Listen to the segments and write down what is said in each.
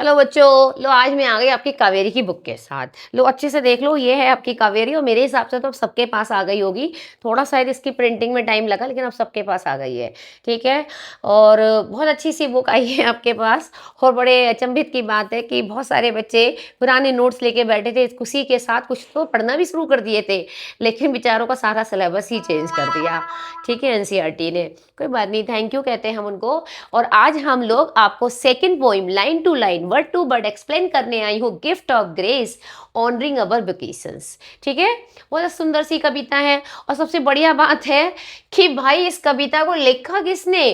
Hello बच्चों, लो आज मैं आ गई आपकी कावेरी की बुक के साथ। लो अच्छे से देख लो, ये है आपकी कावेरी और मेरे हिसाब से तो अब सबके पास आ गई होगी। थोड़ा शायद इसकी प्रिंटिंग में टाइम लगा, लेकिन अब सबके पास आ गई है। ठीक है। और बहुत अच्छी सी बुक आई है आपके पास। और बड़े अचंभित की बात है कि बहुत सारे बच्चे पुराने नोट्स लेके बैठे थे, उसी के साथ कुछ तो पढ़ना भी शुरू कर दिए थे, लेकिन बेचारों का सारा सिलेबस ही चेंज कर दिया। ठीक है, एनसीईआरटी ने। कोई बात नहीं, थैंक यू कहते हैं हम उनको। और आज हम लोग आपको second poem line to line word to word explain करने आई हूँ, gift of grace honoring our vacations. ठीक है, बहुत सुंदर सी कविता है। और सबसे बढ़िया बात है कि भाई इस कविता को लिखा किसने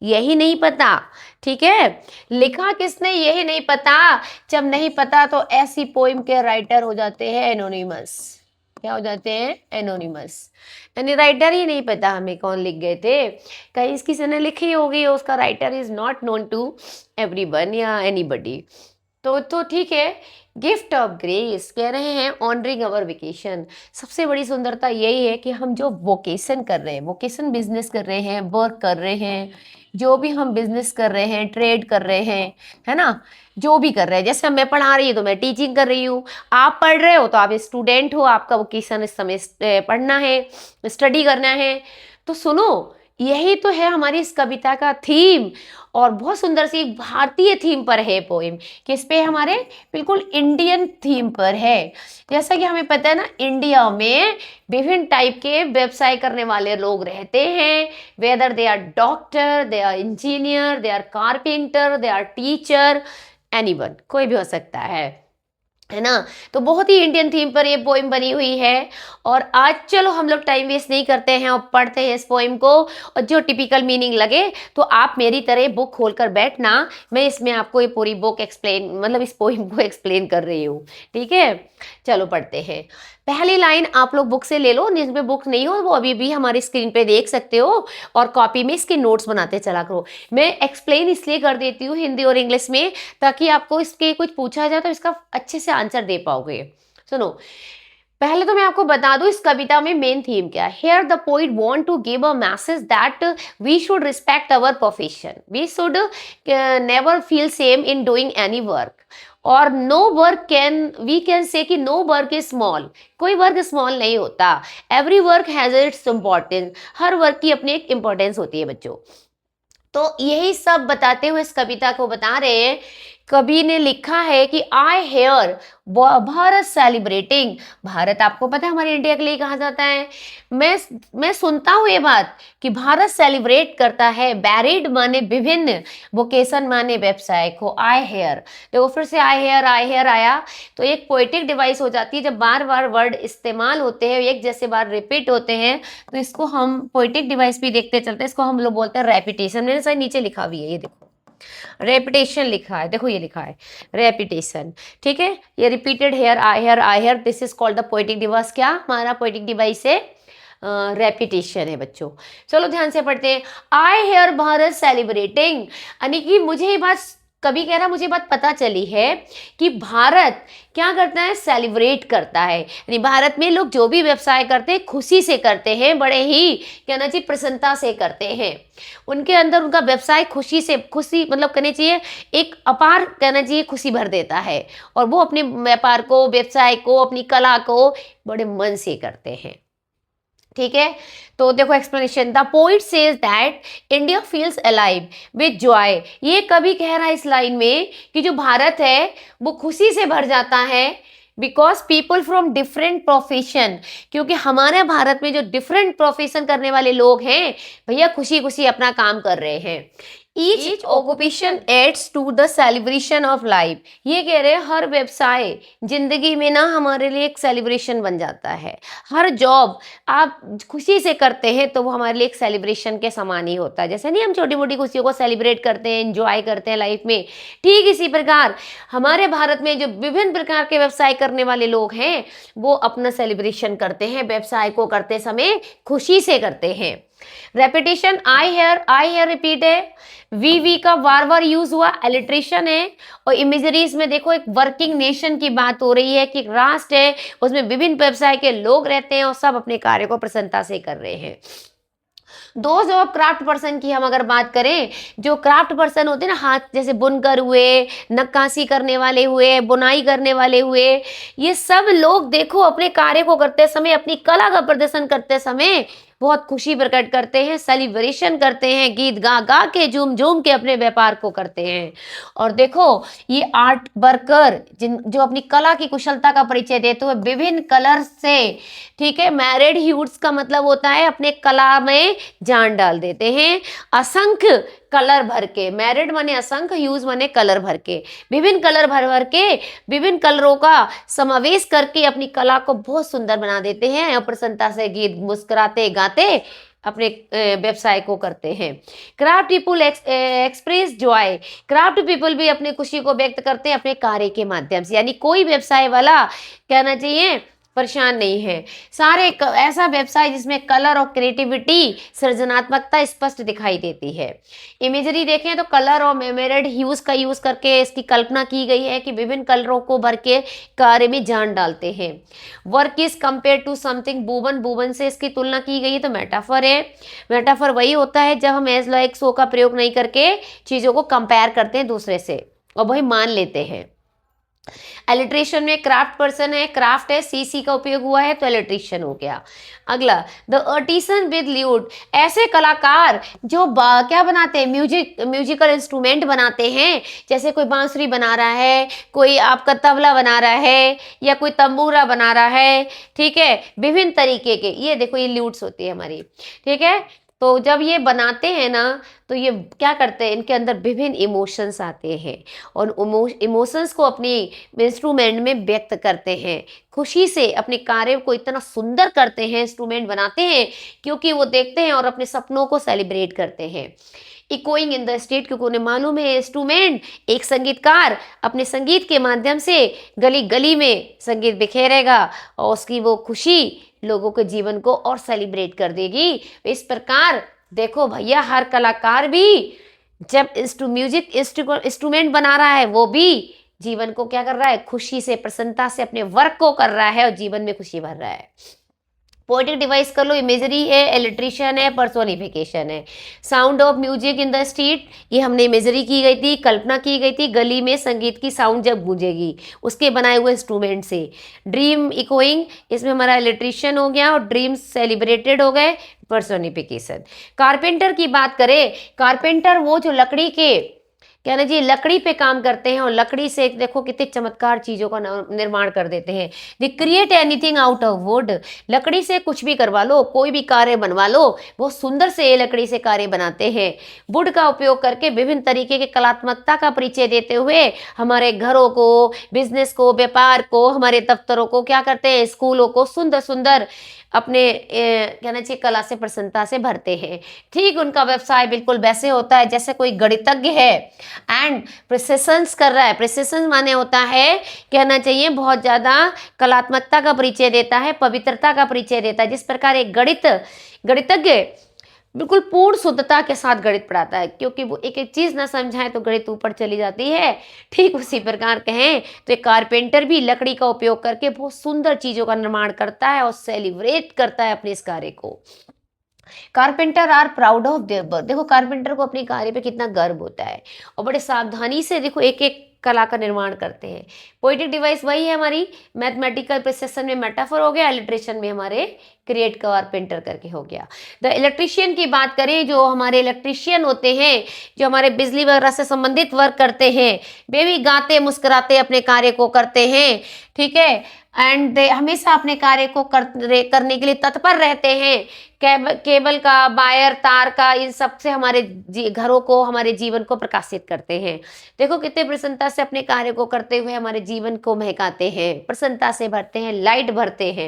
यही नहीं पता। ठीक है, लिखा किसने यही नहीं पता। जब नहीं पता तो ऐसी पोइम के राइटर हो जाते हैं एनोनिमस। क्या हो जाते हैं? एनोनिमस। यानी राइटर ही नहीं पता हमें कौन लिख गए थे। कहीं किसी ने लिखी होगी, उसका writer is not known to everyone या एनीबडी। तो ठीक है। गिफ्ट ऑफ ग्रेस कह रहे हैं ऑनरिंग अवर वेकेशन। सबसे बड़ी सुंदरता यही है कि हम जो वोकेशन कर रहे हैं, वोकेशन बिजनेस कर रहे हैं, वर्क कर रहे हैं, जो भी हम बिजनेस कर रहे हैं, ट्रेड कर रहे हैं, है ना, जो भी कर रहे हैं। जैसे मैं पढ़ा रही हूँ तो मैं टीचिंग कर रही हूँ, आप पढ़ रहे हो तो आप स्टूडेंट हो, आपका वोकेशन इस समय पढ़ना है, स्टडी करना है। तो सुनो, यही तो है हमारी इस कविता का थीम। और बहुत सुंदर सी भारतीय थीम पर है पोएम। किस पे? हमारे बिल्कुल इंडियन थीम पर है। जैसा कि हमें पता है ना, इंडिया में विभिन्न टाइप के व्यवसाय करने वाले लोग रहते हैं। Whether they are doctor, they are engineer, they are carpenter, they are teacher, anyone, कोई भी हो सकता है ना। तो बहुत ही इंडियन थीम पर ये पोइम बनी हुई है। और आज चलो हम लोग टाइम वेस्ट नहीं करते हैं और पढ़ते हैं इस पोइम को। और जो टिपिकल मीनिंग लगे तो आप मेरी तरह बुक खोलकर बैठना। मैं इसमें आपको ये पूरी बुक एक्सप्लेन, मतलब इस पोइम को एक्सप्लेन कर रही हूँ। ठीक है, चलो पढ़ते हैं। पहली लाइन आप लोग बुक से ले लो, जिसमें बुक नहीं हो वो अभी भी हमारी स्क्रीन पे देख सकते हो। और कॉपी में इसके नोट्स बनाते चला करो। मैं एक्सप्लेन इसलिए कर देती हूँ हिंदी और इंग्लिश में, ताकि आपको इसके कुछ पूछा जाए तो इसका अच्छे से आंसर दे पाओगे। सुनो, पहले तो मैं आपको बता दूं इस कविता में मेन थीम क्या है। Here the poet want to give a message that we should respect our profession, we should never feel shame in doing any work. और no work can, we can say कि no work is small, कोई work small नहीं होता। Every work has its importance, हर work की अपनी एक importance होती है बच्चों। तो यही सब बताते हुए इस कविता को बता रहे हैं। कवि ने लिखा है कि आई हेयर भारत सेलिब्रेटिंग। भारत आपको पता है हमारे इंडिया के लिए कहा जाता है। मैं सुनता हूँ ये बात कि भारत सेलिब्रेट करता है। बैरिड माने विभिन्न, वोकेशन माने व्यवसाय को। आई हेयर, देखो फिर से आई हेयर आया तो एक पोएटिक डिवाइस हो जाती है। जब बार बार वर्ड इस्तेमाल होते हैं, एक जैसे बार रिपीट होते हैं, तो इसको हम पोएटिक डिवाइस भी देखते चलते हैं। इसको हम लोग बोलते हैं रेपिटेशन। मैंने सर नीचे लिखा भी है, ये देखो रेपिटेशन लिखा है, देखो ये लिखा है रेपिटेशन। ठीक है, ये repeated hear I hear, this is called the poetic device. क्या हमारा पोएटिक डिवाइस है? रेपिटेशन है बच्चों। चलो ध्यान से पढ़ते हैं। आई हेयर भारत सेलिब्रेटिंग, यानी कि मुझे ये बात, कभी कह रहा मुझे बात पता चली है कि भारत क्या करता है? सेलिब्रेट करता है। यानी भारत में लोग जो भी व्यवसाय करते हैं खुशी से करते हैं, बड़े ही कहना चाहिए प्रसन्नता से करते हैं। उनके अंदर उनका व्यवसाय खुशी से, खुशी मतलब कहना चाहिए एक अपार, कहना चाहिए खुशी भर देता है। और वो अपने व्यापार को, व्यवसाय को, अपनी कला को बड़े मन से करते हैं। ठीक है, तो देखो explanation. The poet says that India feels alive with Joy. ये कभी कह रहा है इस लाइन में कि जो भारत है वो खुशी से भर जाता है। Because people from different profession, क्योंकि हमारे भारत में जो डिफरेंट प्रोफेशन करने वाले लोग हैं भैया खुशी खुशी अपना काम कर रहे हैं। Each occupation adds to the celebration of life. ये कह रहे हैं हर व्यवसाय जिंदगी में ना हमारे लिए एक सेलिब्रेशन बन जाता है। हर जॉब आप खुशी से करते हैं तो वो हमारे लिए एक सेलिब्रेशन के समान ही होता है। जैसे नहीं हम छोटी मोटी खुशियों को सेलिब्रेट करते हैं, एंजॉय करते हैं लाइफ में, ठीक इसी प्रकार हमारे भारत में जो विभिन्न प्रकार के व्यवसाय करने वाले लोग हैं वो अपना सेलिब्रेशन करते हैं। व्यवसाय को करते समय खुशी से करते हैं। रेपिटेशन, आई हेयर रिपीट है। वी का बार बार यूज हुआ, एलिट्रेशन है। और इमेजरीज में देखो एक वर्किंग नेशन की बात हो रही है कि एक राष्ट्र है, उसमें विभिन्न व्यवसाय के लोग रहते हैं और सब अपने कार्य को प्रसन्नता से कर रहे हैं। दोस्त ऑफ क्राफ्ट पर्सन की हम अगर बात करें, जो क्राफ्ट पर्सन होते हैं ना, हाथ जैसे बुनकर हुए, नक्काशी करने वाले हुए, बुनाई करने वाले हुए, ये सब लोग देखो अपने कार्य को करते समय, अपनी कला का प्रदर्शन करते समय बहुत खुशी प्रकट करते हैं, सेलिब्रेशन करते हैं, गीत गा गा के, झूम झूम के अपने व्यापार को करते हैं। और देखो ये आर्ट वर्कर जिन जो अपनी कला की कुशलता का परिचय देते हुए विभिन्न कलर से, ठीक है, मैरिड ह्यूड्स का मतलब होता है अपने कला में जान डाल देते हैं, असंख्य कलर भर के, मैरिड माने असंख्य, ह्यूज माने कलर भर के, विभिन्न कलर भर भर के, विभिन्न कलरों का समावेश करके अपनी कला को बहुत सुंदर बना देते हैं और प्रसन्नता से गीत मुस्कुराते गाते अपने व्यवसाय को करते हैं। Craft people express Joy, craft people भी अपनी खुशी को व्यक्त करते हैं अपने कार्य के माध्यम से, यानी कोई व्यवसाय वाला कहना चाहिए परेशान नहीं है। ऐसा व्यवसाय जिसमें कलर और क्रिएटिविटी, सृजनात्मकता स्पष्ट दिखाई देती है। इमेजरी देखें तो कलर और मेमोरेड ह्यूज का यूज करके इसकी कल्पना की गई है कि विभिन्न कलरों को भर के कार्य में जान डालते हैं। Work is compare to something बुवन, बुवन से इसकी तुलना की गई है, तो मेटाफर है। मेटाफर वही होता है जब हम एज लाइक सो का प्रयोग नहीं करके चीजों को कंपेयर करते हैं दूसरे से और वही मान लेते हैं। इलेक्ट्रिशियन में क्राफ्ट पर्सन है, क्राफ्ट है, सी का उपयोग हुआ है तो इलेक्ट्रिशियन हो गया। अगला द आर्टिसन विद ल्यूट, ऐसे कलाकार जो क्या बनाते हैं, म्यूजिकल इंस्ट्रूमेंट बनाते हैं, जैसे कोई बांसुरी बना रहा है, कोई आपका तबला बना रहा है, या कोई तंबूरा बना रहा है, ठीक है, विभिन्न तरीके के, ये देखो ये ल्यूट्स होती है हमारी, ठीक है। तो जब ये बनाते हैं ना तो ये क्या करते हैं, इनके अंदर विभिन्न इमोशंस आते हैं और इमोशंस को अपनी इंस्ट्रूमेंट में व्यक्त करते हैं, खुशी से अपने कार्य को इतना सुंदर करते हैं, इंस्ट्रूमेंट बनाते हैं क्योंकि वो देखते हैं और अपने सपनों को सेलिब्रेट करते हैं। इकोइंग इन द स्टेट, क्योंकि उन्हें मालूम है इंस्ट्रूमेंट, एक संगीतकार अपने संगीत के माध्यम से गली गली में संगीत बिखेरेगा और उसकी वो खुशी लोगों के जीवन को और सेलिब्रेट कर देगी। इस प्रकार देखो भैया, हर कलाकार भी जब म्यूजिक इंस्ट्रूमेंट बना रहा है वो भी जीवन को क्या कर रहा है, खुशी से, प्रसन्नता से अपने वर्क को कर रहा है और जीवन में खुशी भर रहा है। पोएटिक डिवाइस कर लो, इमेजरी है, इलेक्ट्रिशियन है, पर्सोनिफिकेशन है। Sound of music in the street, ये हमने इमेजरी की गई थी, कल्पना की गई थी, गली में संगीत की साउंड जब गूंजेगी उसके बनाए हुए इंस्ट्रूमेंट से। ड्रीम इकोइंग, इसमें हमारा इलेक्ट्रिशियन हो गया और ड्रीम्स सेलिब्रेटेड हो गए, पर्सोनिफिकेशन। कारपेंटर की बात करें, कारपेंटर वो जो लकड़ी के कहना जी लकड़ी पे काम करते हैं और लकड़ी से देखो कितने चमत्कार चीज़ों का निर्माण कर देते हैं। They create anything out of would, लकड़ी से कुछ भी करवा लो, कोई भी कार्य बनवा लो, बहुत सुंदर से ये लकड़ी से कार्य बनाते हैं। वुड का उपयोग करके विभिन्न तरीके के कलात्मकता का परिचय देते हुए हमारे घरों को, बिजनेस को, व्यापार को, हमारे दफ्तरों को क्या करते हैं, स्कूलों को सुंदर सुंदर अपने कहना चाहिए कला से, प्रसन्नता से भरते हैं। ठीक उनका व्यवसाय बिल्कुल वैसे होता है जैसे कोई गणितज्ञ है एंड प्रिसिशंस कर रहा है। प्रिसिशन माने होता है कहना चाहिए बहुत ज़्यादा कलात्मकता का परिचय देता है, पवित्रता का परिचय देता है। जिस प्रकार एक गणितज्ञ बिल्कुल पूर्ण शुद्धता के साथ गणित पढ़ाता है, क्योंकि वो एक एक चीज़ ना समझाए तो गणित ऊपर चली जाती है। ठीक उसी प्रकार कहें तो एक कारपेंटर भी लकड़ी का उपयोग करके बहुत सुंदर चीज़ों का निर्माण करता है और सेलिब्रेट करता है अपने इस कार्य को। Carpenter are proud of their work, देखो कारपेंटर को अपने कार्य पे कितना गर्व होता है और बड़े सावधानी से देखो एक एक कला का निर्माण करते हैं। पोएटिक डिवाइस वही है हमारी, मैथमेटिकल प्रिसिशन में मेटाफर हो गया, इलिट्रेशन में हमारे क्रिएट कारपेंटर करके हो गया। द इलेक्ट्रिशियन की बात करें, जो हमारे इलेक्ट्रिशियन होते हैं, जो हमारे बिजली वगैरह से संबंधित वर्क करते हैं, वे भी गाते मुस्कुराते अपने कार्य को करते हैं, ठीक है, एंड हमेशा अपने कार्य को करने के लिए तत्पर रहते हैं। केबल का, वायर, तार का, इन सब से हमारे घरों को, हमारे जीवन को प्रकाशित करते हैं। देखो कितने प्रसन्नता से अपने कार्य को करते हुए हमारे जीवन को महकाते हैं, प्रसन्नता से भरते हैं, लाइट भरते हैं।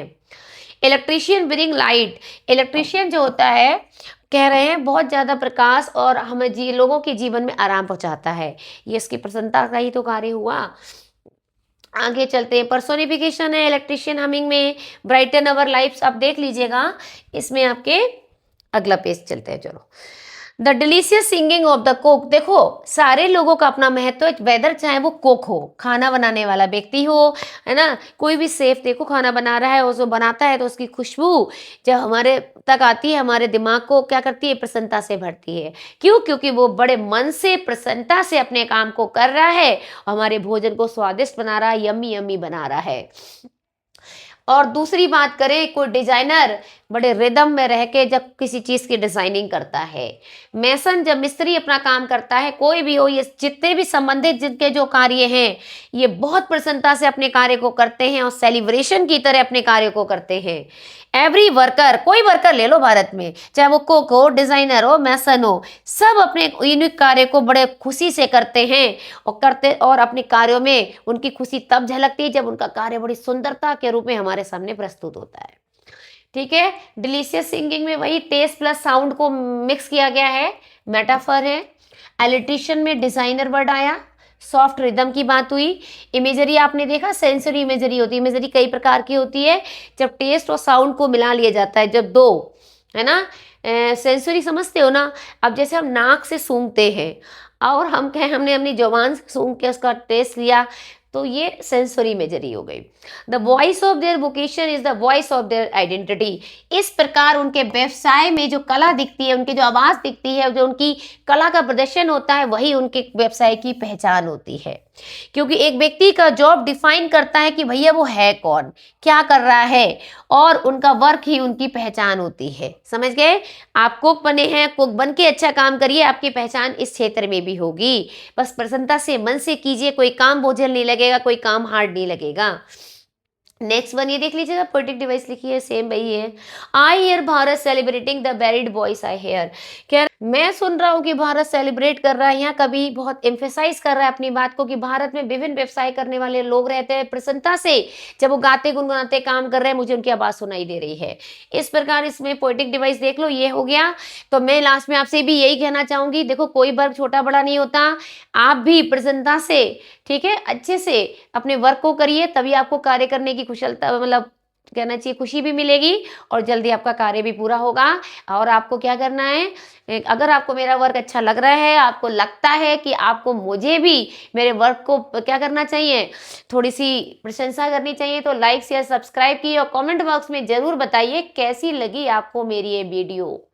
इलेक्ट्रिशियन ब्रिंग लाइट, इलेक्ट्रिशियन जो होता है कह रहे हैं बहुत ज़्यादा प्रकाश और हमें लोगों के जीवन में आराम पहुंचाता है। ये इसकी प्रसन्नता का ही तो कार्य हुआ। आगे चलते हैं, पर्सोनिफिकेशन है इलेक्ट्रिशियन हमिंग में, ब्राइटन अवर लाइफ्स, आप देख लीजिएगा इसमें आपके। अगला पेज चलते हैं, चलो। The delicious singing of the cook. देखो सारे लोगों का अपना महत्व है, वेदर चाहे वो कुक हो, खाना बनाने वाला व्यक्ति हो, है ना, कोई भी सेफ देखो खाना बना रहा है और जो बनाता है तो उसकी खुशबू जब हमारे तक आती है, हमारे दिमाग को क्या करती है, प्रसन्नता से भरती है। क्यों? क्योंकि वो बड़े मन से प्रसन्नता से अपने काम को कर रहा है, हमारे भोजन को स्वादिष्ट बना रहा है, यम्मी यम्मी बना रहा है। और दूसरी बात करें, कोई डिजाइनर बड़े रिदम में रह के जब किसी चीज की डिजाइनिंग करता है, मैसन जब मिस्त्री अपना काम करता है, कोई भी हो, ये जितने भी संबंधित जिनके जो कार्य हैं, ये बहुत प्रसन्नता से अपने कार्य को करते हैं और सेलिब्रेशन की तरह अपने कार्य को करते हैं। एवरी वर्कर, कोई वर्कर ले लो भारत में, चाहे वो कुक हो, डिजाइनर हो, मैसन हो, सब अपने यूनिक कार्य को बड़े खुशी से करते हैं और अपने कार्यों में उनकी खुशी तब झलकती है जब उनका कार्य बड़ी सुंदरता के रूप में हमारे सामने प्रस्तुत होता है। ठीक है, डिलीशियस सिंगिंग में वही टेस्ट प्लस साउंड को मिक्स किया गया है, मेटाफर है। एलिट्रिशियन में डिजाइनर वर्ड आया, सॉफ्ट रिदम की बात हुई। इमेजरी आपने देखा, सेंसरी इमेजरी होती है, इमेजरी कई प्रकार की होती है, जब टेस्ट और साउंड को मिला लिया जाता है, जब दो, है ना, सेंसरी समझते हो ना। अब जैसे हम नाक से सूंघते हैं और हम कहें हमने अपनी जुबान से सूंघ के उसका टेस्ट लिया, तो ये सेंसरी इमेजरी हो गई। The voice of their vocation is the voice of their identity. इस प्रकार उनके व्यवसाय में जो कला दिखती है, उनकी जो आवाज दिखती है, जो उनकी कला का प्रदर्शन होता है, वही उनके व्यवसाय की पहचान होती है। क्योंकि एक व्यक्ति का जॉब डिफाइन करता है कि भैया वो है कौन, क्या कर रहा है, और उनका वर्क ही उनकी पहचान होती है। समझ गए? आप कुक बने हैं, कुक बन के अच्छा काम करिए, आपकी पहचान इस क्षेत्र में भी होगी। बस प्रसन्नता से मन से कीजिए, कोई काम बोझल नहीं लगेगा, कोई काम हार्ड नहीं लगेगा। नेक्स्ट वन ये देख लीजिएगा, पोएटिक डिवाइस लिखी है, सेम वही है। I hear Bharat celebrating the varied voice I hear. कह मैं सुन रहा हूँ कि भारत सेलिब्रेट कर रहा है, यहाँ कभी बहुत एम्फेसाइज कर रहा है अपनी बात को कि भारत में विभिन्न व्यवसाय करने वाले लोग रहते हैं, प्रसन्नता से जब वो गाते गुनगुनाते काम कर रहे हैं, मुझे उनकी आवाज सुनाई दे रही है। इस प्रकार इसमें पोएटिक डिवाइस देख लो, ये हो गया। तो मैं लास्ट में आपसे भी यही कहना चाहूंगी, देखो कोई वर्ग छोटा बड़ा नहीं होता, आप भी प्रसन्नता से, ठीक है, अच्छे से अपने वर्क को करिए, तभी आपको कार्य करने की कुशलता, मतलब कहना चाहिए खुशी भी मिलेगी और जल्दी आपका कार्य भी पूरा होगा। और आपको क्या करना है, अगर आपको मेरा वर्क अच्छा लग रहा है, आपको लगता है कि आपको मुझे भी मेरे वर्क को क्या करना चाहिए, थोड़ी सी प्रशंसा करनी चाहिए, तो लाइक शेयर सब्सक्राइब की और कमेंट बॉक्स में जरूर बताइए कैसी लगी आपको मेरी ये वीडियो।